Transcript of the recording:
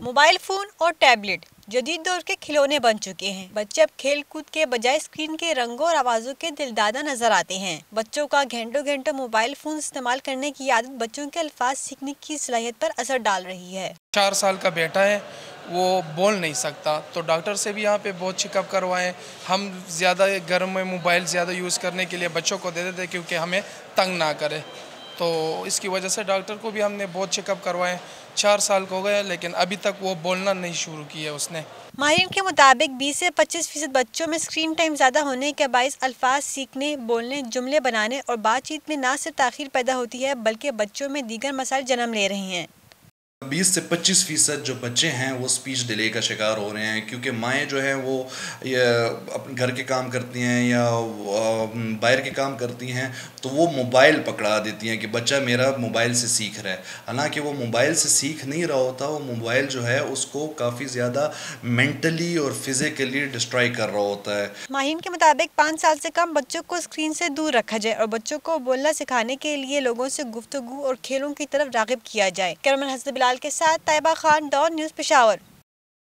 Mobile phone और tablet जदीद दौर के खिलौने बन चुके हैं। बच्चे अब खेल कूद के बजाय स्क्रीन के रंगों और आवाज़ों के दिलदादा नजर आते हैं। बच्चों का घंटों घंटों मोबाइल फ़ोन इस्तेमाल करने की आदत बच्चों के अल्फाज सीखने की सलाहियत पर असर डाल रही है। 4 साल का बेटा है, वो बोल नहीं सकता, तो डॉक्टर से भी यहाँ पे बहुत चेकअप करवाएं। हम ज़्यादा घर में मोबाइल ज़्यादा यूज़ करने के लिए बच्चों को दे देते क्योंकि हमें तंग ना करे, तो इसकी वजह से डॉक्टर को भी हमने बहुत चेकअप करवाए। 4 साल को हो गए लेकिन अभी तक वो बोलना नहीं शुरू किया उसने। माहिरीन के मुताबिक 20 से 25% बच्चों में स्क्रीन टाइम ज़्यादा होने के बायस अल्फाज सीखने, बोलने, जुमले बनाने और बातचीत में न सिर्फ ताख़ीर पैदा होती है बल्कि बच्चों में दीगर मसाइल जन्म ले रहे हैं। 20 से 25% जो बच्चे हैं वो स्पीच डिले का शिकार हो रहे हैं क्योंकि माएँ जो हैं वो अपने घर के काम करती हैं या बाहर के काम करती हैं, तो वो मोबाइल पकड़ा देती हैं कि बच्चा मेरा मोबाइल से सीख रहा है। हालांकि वो मोबाइल से सीख नहीं रहा होता, वो मोबाइल जो है उसको काफ़ी ज़्यादा मेंटली और फिज़िकली डिस्ट्रॉय कर रहा होता है। माहिरीन के मुताबिक 5 साल से कम बच्चों को स्क्रीन से दूर रखा जाए और बच्चों को बोलना सिखाने के लिए लोगों से गुफ्तगू और खेलों की तरफ राग़िब किया जाए। कैमरामैन हसन बिलाल के साथ ताइबा खान, डॉन न्यूज़, पेशावर।